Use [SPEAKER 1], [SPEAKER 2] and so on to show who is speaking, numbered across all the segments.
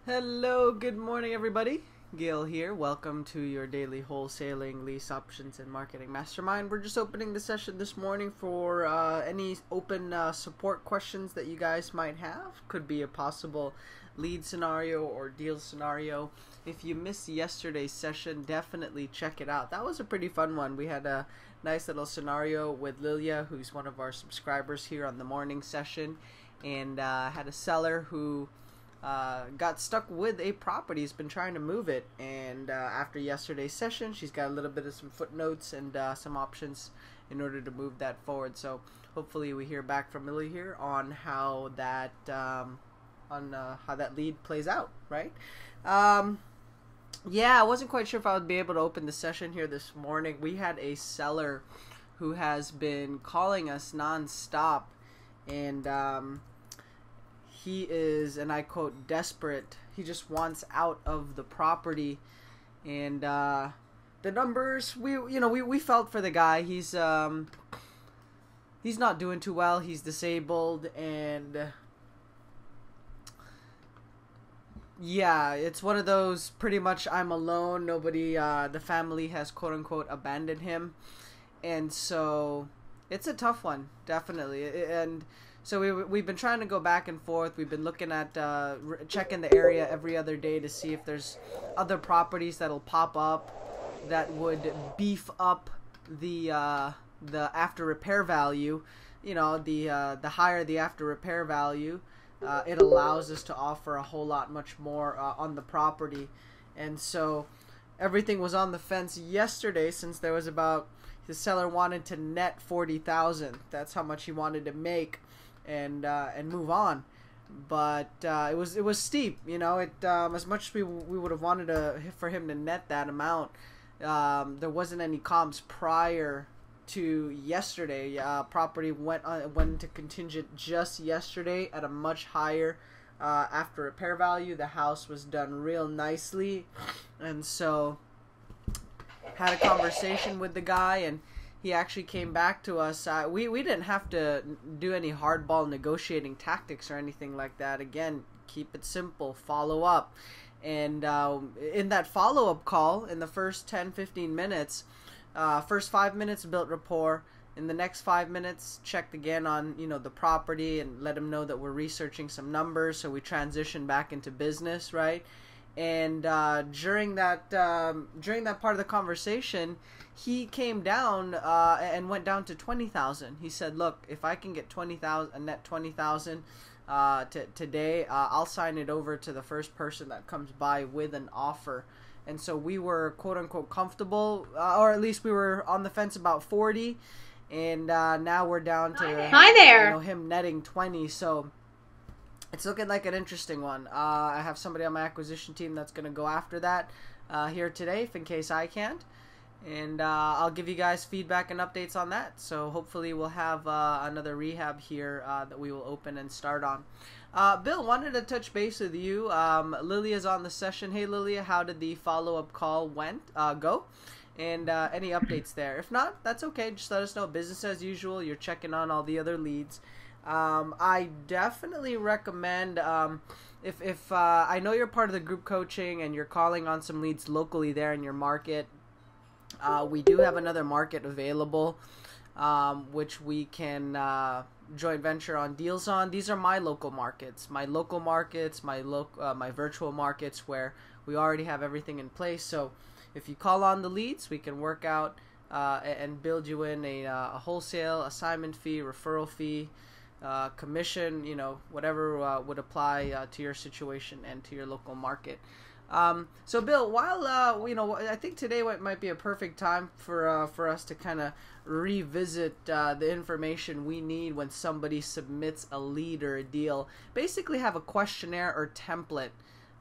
[SPEAKER 1] Hello, good morning everybody. Gail here. Welcome to your daily wholesaling, lease options, and marketing mastermind. We're just opening the session this morning for any open support questions that you guys might have. Could be a possible lead scenario or deal scenario. If you missed yesterday's session, definitely check it out. That was a pretty fun one. We had a nice little scenario with Lilia, who's one of our subscribers here on the morning session, and had a seller who got stuck with a property. He's been trying to move it, and after yesterday's session, she's got a little bit of some footnotes and some options in order to move that forward. So hopefully we hear back from Millie here on how that how that lead plays out, right? Yeah, I wasn't quite sure if I would be able to open the session here this morning. We had a seller who has been calling us non-stop, and he is, and I quote, desperate. He just wants out of the property, and the numbers, we felt for the guy. He's not doing too well. He's disabled, and yeah, it's one of those pretty much I'm alone. Nobody, the family has quote unquote abandoned him, and so it's a tough one, definitely. And so we've been trying to go back and forth. We've been looking at checking the area every other day to see if there's other properties that'll pop up that would beef up the after repair value. You know, the higher the after repair value, it allows us to offer a whole lot much more on the property. And so everything was on the fence yesterday, since there was about, the seller wanted to net $40,000. That's how much he wanted to make, and move on. But it was steep, you know. It as much as we would have wanted for him to net that amount, there wasn't any comps prior to yesterday. Property went into contingent just yesterday at a much higher after repair value. The house was done real nicely, and so had a conversation with the guy, and he actually came back to us. We didn't have to do any hardball negotiating tactics or anything like that. Again, keep it simple, follow up. And in that follow-up call, in the first 10-15 minutes, first 5 minutes built rapport. In the next 5 minutes, checked again on the property and let him know that we're researching some numbers. So we transitioned back into business, right? And during that part of the conversation, he came down and went down to $20,000. He said, "Look, if I can get $20,000, net $20,000 today, I'll sign it over to the first person that comes by with an offer." And so we were quote unquote comfortable, or at least we were on the fence about 40, and now we're down to
[SPEAKER 2] Hi there.
[SPEAKER 1] Him netting 20. So it's looking like an interesting one. I have somebody on my acquisition team that's going to go after that here today, if in case I can't. And I'll give you guys feedback and updates on that. So hopefully we'll have another rehab here that we will open and start on. Bill, wanted to touch base with you. Lilia's on the session. Hey, Lilia, how did the follow-up call go? And any updates there? If not, that's okay. Just let us know. Business as usual. You're checking on all the other leads. I definitely recommend, if I know you're part of the group coaching and you're calling on some leads locally there in your market, we do have another market available, which we can joint venture on deals on. These are my local markets, my virtual markets, where we already have everything in place. So if you call on the leads, we can work out and build you in a wholesale assignment fee, referral fee, commission, whatever would apply to your situation and to your local market. So Bill, while I think today might be a perfect time for us to kind of revisit the information we need when somebody submits a lead or a deal. Basically have a questionnaire or template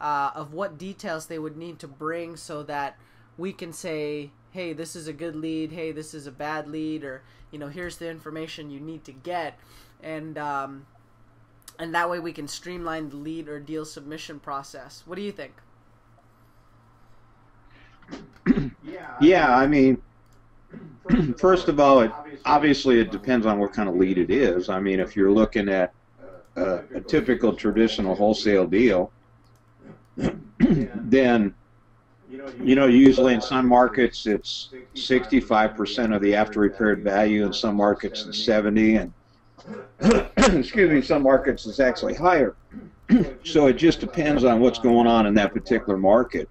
[SPEAKER 1] of what details they would need to bring, so that we can say, hey, this is a good lead, hey, this is a bad lead, or here's the information you need to get, and that way we can streamline the lead or deal submission process. What do you think?
[SPEAKER 3] Yeah, I mean, first of all, obviously it depends on what kind of lead it is. I mean, if you're looking at a typical traditional wholesale deal, then usually in some markets it's 65% of the after repaired value. In some markets it's 70, and excuse me, some markets it's actually higher. So it just depends on what's going on in that particular market.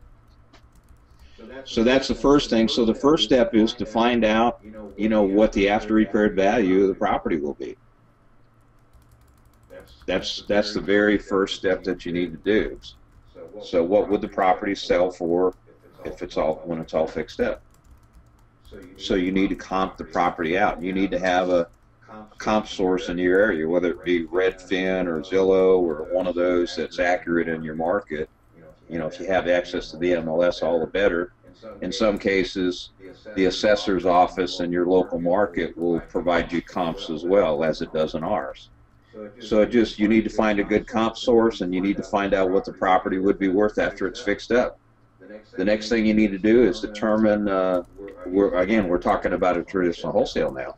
[SPEAKER 3] So that's the first thing. So the first step is to find out, what the after repaired value of the property will be. That's the very first step that you need to do. So what would the property sell for when it's all fixed up? So you need to comp the property out. You need to have a comp source in your area, whether it be Redfin or Zillow or one of those that's accurate in your market. If you have access to the MLS, all the better. In some cases, the assessor's office in your local market will provide you comps as well, as it does in ours. So you need to find a good comp source, and you need to find out what the property would be worth after it's fixed up. The next thing you need to do is determine, we're talking about a traditional wholesale now,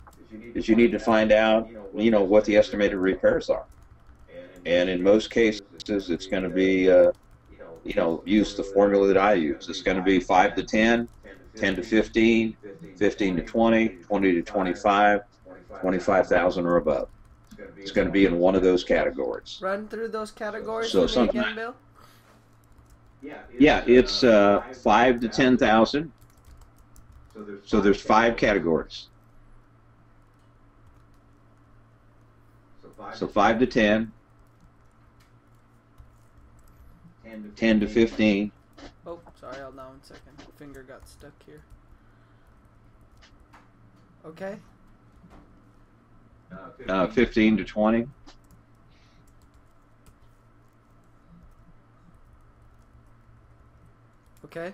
[SPEAKER 3] is you need to find out, what the estimated repairs are. And in most cases, it's going to be, use the formula that I use. It's going to be 5 to 10, 10 to 15, 15 to 20, 20 to 25, 25,000 or above. It's going to be in one of those categories.
[SPEAKER 1] Run through those categories
[SPEAKER 3] so
[SPEAKER 1] for me again, Bill?
[SPEAKER 3] Yeah, it's 5 to 10,000. So there's 5 categories. So 5 to 10, 10 to 15.
[SPEAKER 1] Oh, sorry, hold on 1 second. Finger got stuck here. Okay.
[SPEAKER 3] 15 to 20.
[SPEAKER 1] Okay.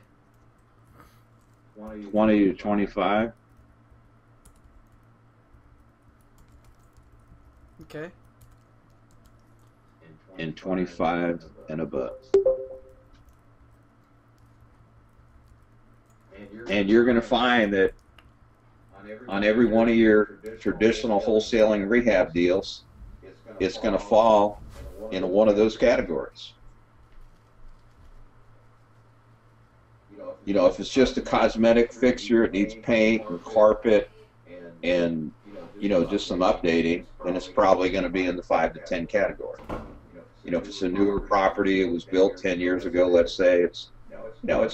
[SPEAKER 3] 20 to 25.
[SPEAKER 1] Okay.
[SPEAKER 3] And 25 and above. And you're going to find that on every one of your traditional wholesaling rehab deals, it's going to fall in one of those categories. If it's just a cosmetic fixture, it needs paint and carpet and, just some updating, then it's probably going to be in the 5 to 10 category. If it's a newer property, it was built 10 years ago, let's say, it's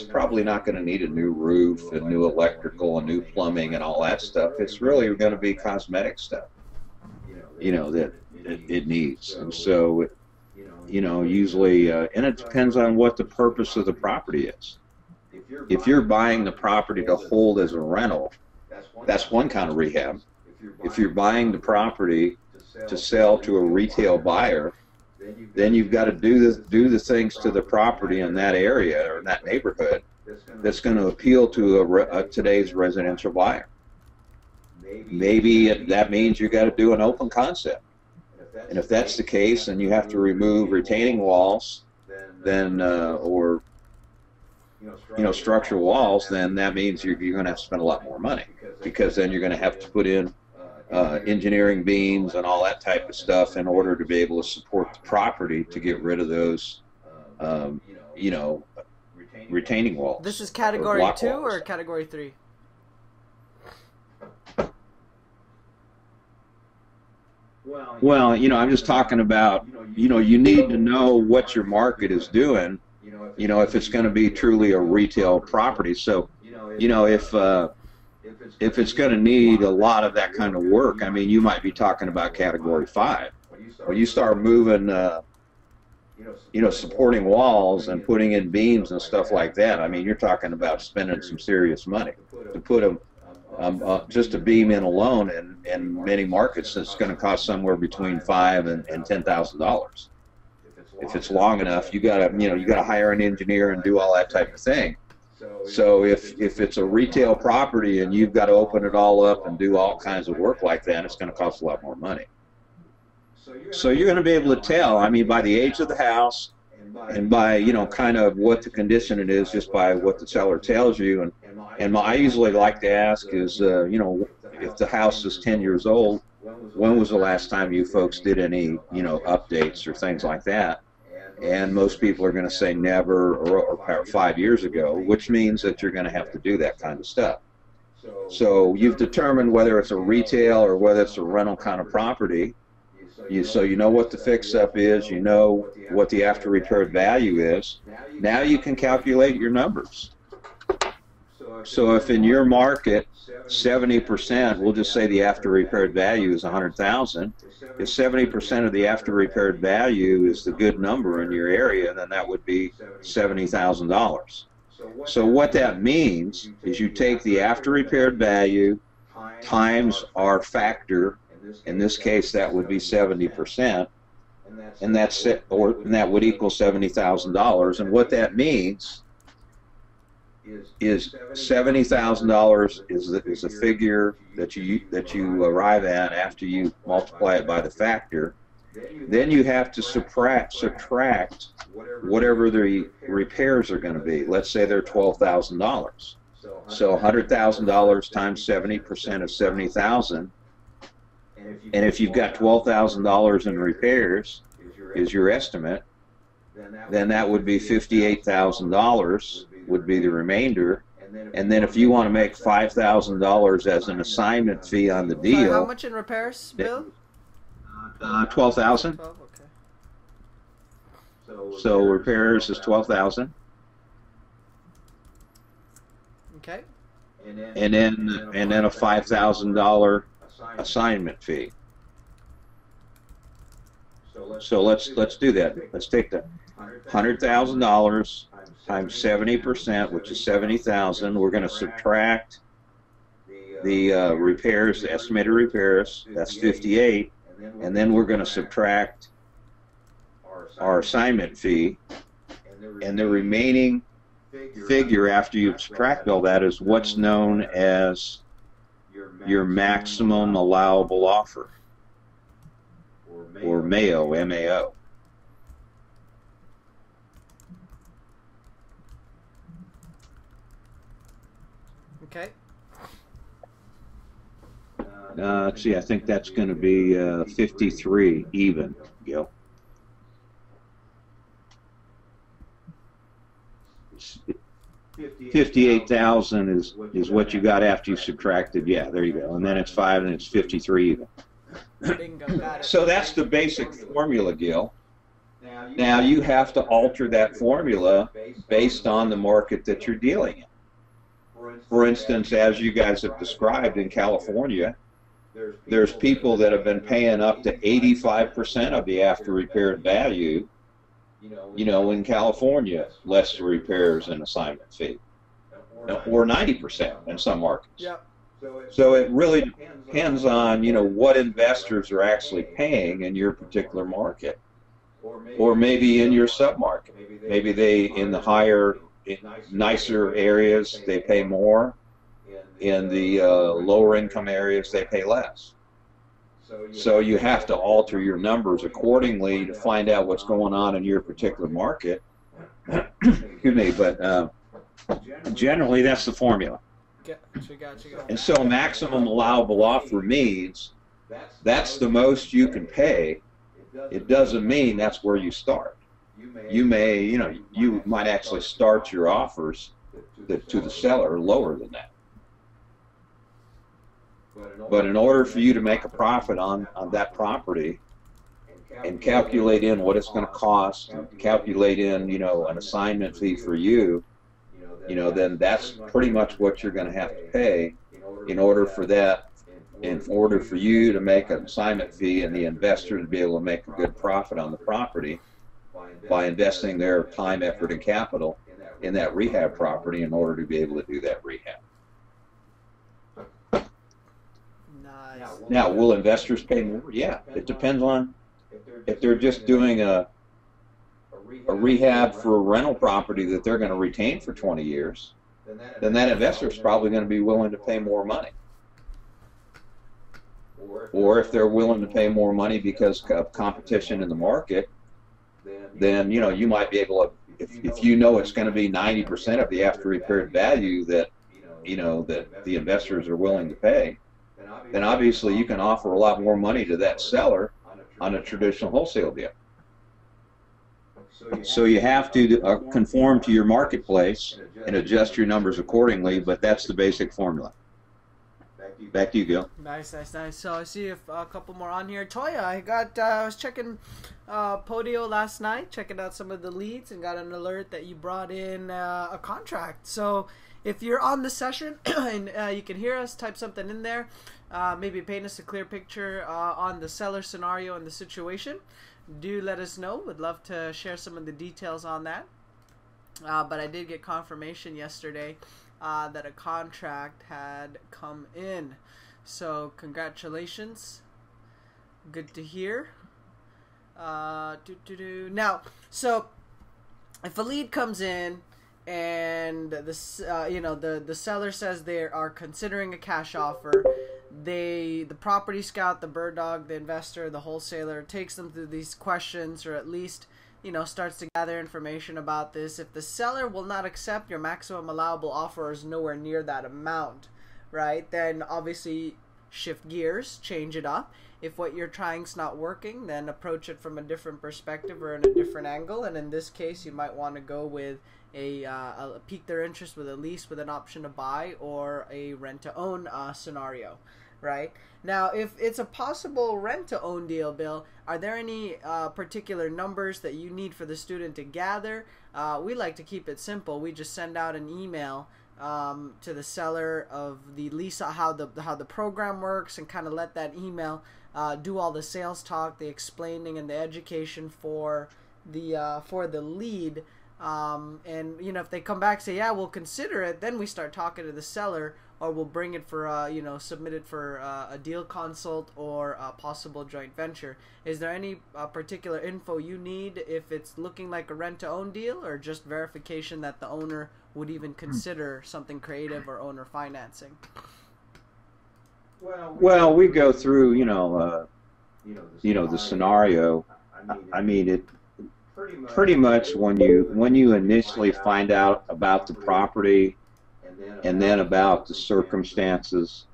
[SPEAKER 3] probably not going to need a new roof and new electrical and new plumbing and all that stuff. It's really going to be cosmetic stuff, that it needs. And so, usually, and it depends on what the purpose of the property is. If you're buying the property to hold as a rental, that's one kind of rehab. If you're buying the property to sell to a retail buyer, then you've got to do the things to the property in that area or in that neighborhood that's going to appeal to today's residential buyer. Maybe that means you got to do an open concept, and if that's the case, and you have to remove retaining walls, then or structural walls, then that means you're going to have to spend a lot more money, because then you're going to have to put in engineering beams and all that type of stuff in order to be able to support the property to get rid of those, retaining walls.
[SPEAKER 1] This is category 2 or category 3?
[SPEAKER 3] Well, I'm just talking about, you need to know what your market is doing, if it's going to be truly a retail property. So, if it's going to need a lot of that kind of work, I mean, you might be talking about category 5. When you start moving, supporting walls and putting in beams and stuff like that, I mean, you're talking about spending some serious money. To put them, just a beam in alone in many markets, it's going to cost somewhere between $5,000 and $10,000. If it's long enough, you got to hire an engineer and do all that type of thing. So if it's a retail property and you've got to open it all up and do all kinds of work like that, it's going to cost a lot more money. So you're going to be able to tell, I mean, by the age of the house and by, kind of what the condition it is, just by what the seller tells you. And I usually like to ask is, if the house is 10 years old, when was the last time you folks did any, updates or things like that? And most people are going to say never or 5 years ago, which means that you're going to have to do that kind of stuff. So you've determined whether it's a retail or whether it's a rental kind of property. So you know what the fix-up is, you know what the after-repaired value is. Now you can calculate your numbers. So if in your market 70%, we'll just say the after-repaired value is 100,000. If 70% of the after-repaired value is the good number in your area, then that would be $70,000. So what that means is you take the after-repaired value times our factor. In this case, that would be 70%, and that's it, and that would equal $70,000. And what that means is $70,000 is a figure that you arrive at after you multiply it by the factor. Then you have to subtract whatever the repairs are going to be. Let's say they're $12,000. So $100,000 times 70% of 70,000. And if you've got $12,000 in repairs is your estimate, then that would be $58,000 would be the remainder. And then if you want to make $5,000 as an assignment fee on the deal.
[SPEAKER 1] Sorry, how much in repairs, Bill?
[SPEAKER 3] 12,000.
[SPEAKER 1] 12, okay.
[SPEAKER 3] So repairs is 12,000.
[SPEAKER 1] Okay.
[SPEAKER 3] And then a $5,000 assignment fee. So let's do that. Let's take the $100,000 times 70%, which is 70,000. We're going to subtract the repairs, the estimated repairs. That's 58, and then we're going to subtract our assignment fee, and the remaining figure after you subtract all that is what's known as your maximum allowable offer, or MAO, M-A-O.
[SPEAKER 1] Okay.
[SPEAKER 3] Let's see, I think that's going to be 53 even, Gil. $58,000 is what you got after you subtracted. Yeah, there you go. And then it's 5, and it's 53 even.
[SPEAKER 1] Bingo, got it.
[SPEAKER 3] So that's the basic formula, Gil. Now you have to alter that formula based on the market that you're dealing in. For instance, as you guys have described in California, there's people that have been paying up to 85% of the after-repaired value, in California, less the repairs and assignment fee, or 90% in some markets.
[SPEAKER 1] Yep.
[SPEAKER 3] So it really depends on, what investors are actually paying in your particular market, or maybe in your sub-market. Maybe they, in the higher, nicer areas, they pay more. In the lower income areas, they pay less. So you have to alter your numbers accordingly to find out what's going on in your particular market. Excuse me, but generally that's the formula.
[SPEAKER 1] Gotcha.
[SPEAKER 3] And so maximum allowable offer means that's the most you can pay. It doesn't mean that's where you start. You may, you might actually start your offers to the seller lower than that. But in order for you to make a profit on that property and calculate in what it's going to cost, and calculate in, an assignment fee for you, then that's pretty much what you're going to have to pay in order for that, in order for you to make an assignment fee and the investor to be able to make a good profit on the property by investing their time, effort, and capital in that rehab property in order to be able to do that rehab. Now, will investors pay more? Yeah, it depends on if they're just doing a rehab for a rental property that they're going to retain for 20 years, then that investor is probably going to be willing to pay more money. Or if they're willing to pay more money because of competition in the market, then you might be able to, if it's going to be 90% of the after repaired value that that the investors are willing to pay, then obviously you can offer a lot more money to that seller on a traditional wholesale deal. So you have to conform to your marketplace and adjust your numbers accordingly, but that's the basic formula. Back to you, Gil.
[SPEAKER 1] Nice, nice, nice. So I see a couple more on here. Toya, I was checking Podio last night, checking out some of the leads, and got an alert that you brought in a contract. So if you're on the session and you can hear us, type something in there. Maybe paint us a clear picture on the seller scenario and the situation. Do let us know. Would love to share some of the details on that. But I did get confirmation yesterday that a contract had come in. So congratulations. Good to hear. Now, so if a lead comes in and the seller says they are considering a cash offer, the property scout, the bird dog, the investor, the wholesaler takes them through these questions, or at least starts to gather information about this. If the seller will not accept your maximum allowable offer is nowhere near that amount, right, then obviously shift gears, change it up. If what you're trying's not working, then approach it from a different perspective or in a different angle. And in this case, you might want to go with a pique their interest with a lease with an option to buy, or a rent-to-own scenario. Right? Now, if it's a possible rent-to-own deal, Bill, are there any particular numbers that you need for the student to gather? We like to keep it simple. We just send out an email to the seller of the lease, how the program works, and kind of let that email do all the sales talk, the explaining, and the education for the lead. And if they come back and say, yeah, we'll consider it, then we start talking to the seller, or we'll bring it for submit it for a deal consult or a possible joint venture. Is there any particular info you need if it's looking like a rent-to-own deal, or just verification that the owner would even consider something creative or owner financing?
[SPEAKER 3] Well, we go through the scenario. I mean, it pretty much when you initially find out about the property, and then about the circumstances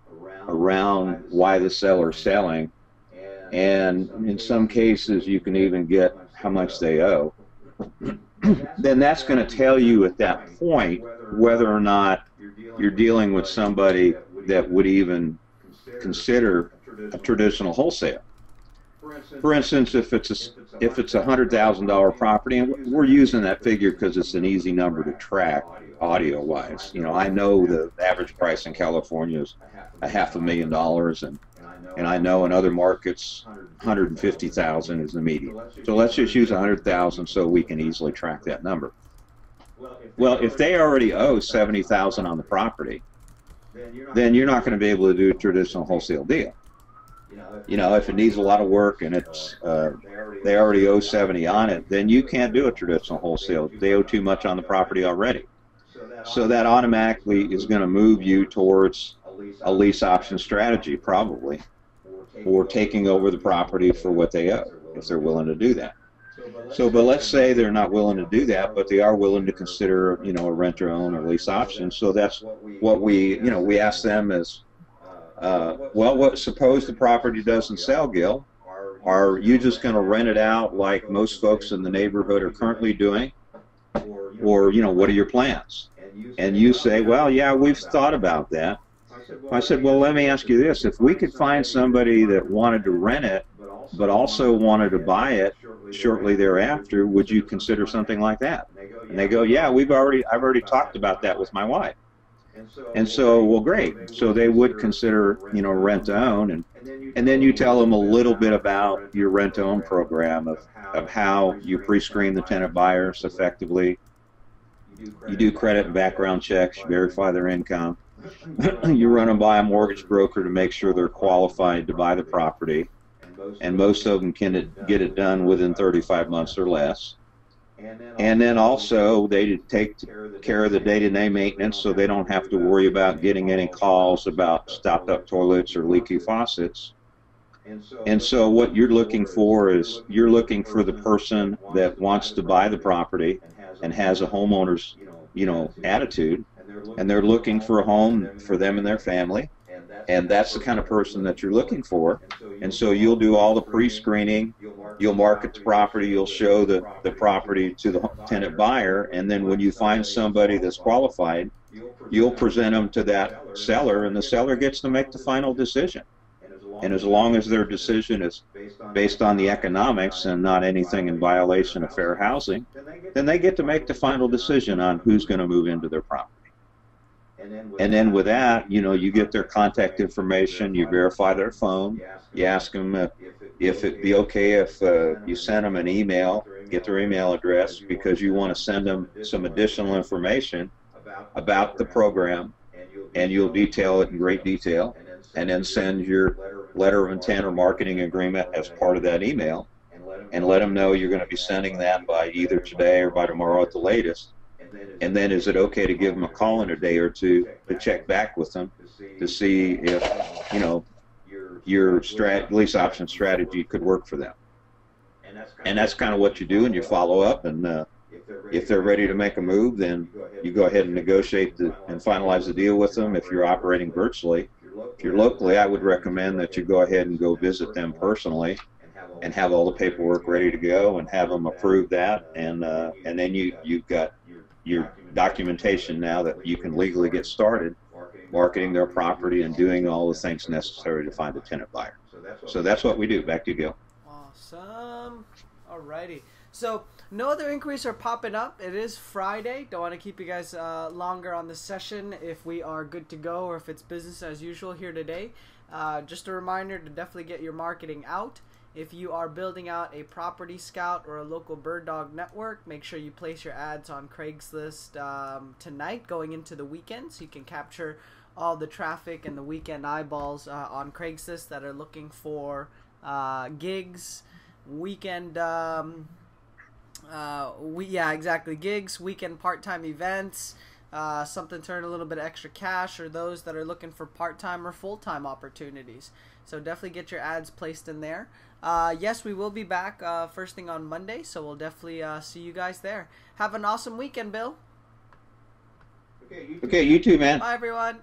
[SPEAKER 3] around why the seller's selling, and in some cases you can even get how much they owe, then that's going to tell you at that point whether or not you're dealing with somebody that would even consider a traditional wholesale. For instance, if it's a $100,000 property, and we're using that figure because it's an easy number to track audio-wise. I know the average price in California is $500,000, and I know in other markets $150,000 is the median. So let's just use $100,000 so we can easily track that number. Well, if they already owe $70,000 on the property, then you're not going to be able to do a traditional wholesale deal. If it needs a lot of work and it's they already owe 70 on it, then you can't do a traditional wholesale. They owe too much on the property already. So that automatically is going to move you towards a lease option strategy, probably, or taking over the property for what they owe, if they're willing to do that. But let's say they're not willing to do that, but they are willing to consider, a rent-to-own or lease option. So that's what we ask them is, suppose the property doesn't sell, Gil. Are you just going to rent it out like most folks in the neighborhood are currently doing? Or, what are your plans? And you say, well, yeah, we've thought about that. I said, well, let me ask you this. If we could find somebody that wanted to rent it, but also wanted to buy it shortly thereafter, would you consider something like that? And they go, yeah, I've already talked about that with my wife. And so, well, great. So they would consider, rent to own, and then you tell them a little bit about your rent to own program of how you pre-screen the tenant buyers effectively. You do credit and background checks, you verify their income. You run them by a mortgage broker to make sure they're qualified to buy the property, and most of them can get it done within 35 months or less. And then also they take care of the day-to-day maintenance, so they don't have to worry about getting any calls about stopped-up toilets or leaky faucets. And so what you're looking for is you're looking for the person that wants to buy the property and has a homeowner's attitude, and they're looking for a home for them and their family, and that's the kind of person that you're looking for. And so you'll do all the pre-screening, You'll market the property, you'll show the property to the tenant buyer, and then when you find somebody that's qualified, you'll present them to that seller, and the seller gets to make the final decision. And as long as their decision is based on the economics and not anything in violation of fair housing, then they get to make the final decision on who's going to move into their property. And then with that, you get their contact information, you verify their phone, you ask them if it'd be okay if you send them an email, get their email address, because you want to send them some additional information about the program, and you'll detail it in great detail, and then send your letter of intent or marketing agreement as part of that email, and let them know you're going to be sending that by either today or by tomorrow at the latest. And then is it okay to give them a call in a day or two to check back with them to see if your lease option strategy could work for them. And that's kind of what you do, and you follow up, and if they're ready to make a move, then you go ahead and negotiate and finalize the deal with them. If you're operating virtually, if you're locally, I would recommend that you go ahead and go visit them personally and have all the paperwork ready to go and have them approve that, and then you've got your documentation now that you can legally get started marketing their property and doing all the things necessary to find a tenant buyer. So that's what we do. Back to you, Gil.
[SPEAKER 1] Awesome. Alrighty. So no other inquiries are popping up. It is Friday. Don't want to keep you guys longer on the session if we are good to go or if it's business as usual here today. Just a reminder to definitely get your marketing out. If you are building out a property scout or a local bird dog network, make sure you place your ads on Craigslist tonight going into the weekend, so you can capture all the traffic and the weekend eyeballs on Craigslist that are looking for gigs, weekend gigs, weekend part-time events, something to earn a little bit of extra cash, or those that are looking for part-time or full-time opportunities. So definitely get your ads placed in there. Yes, we will be back first thing on Monday, so we'll definitely see you guys there. Have an awesome weekend, Bill.
[SPEAKER 3] Okay, you too, man.
[SPEAKER 1] Bye, everyone.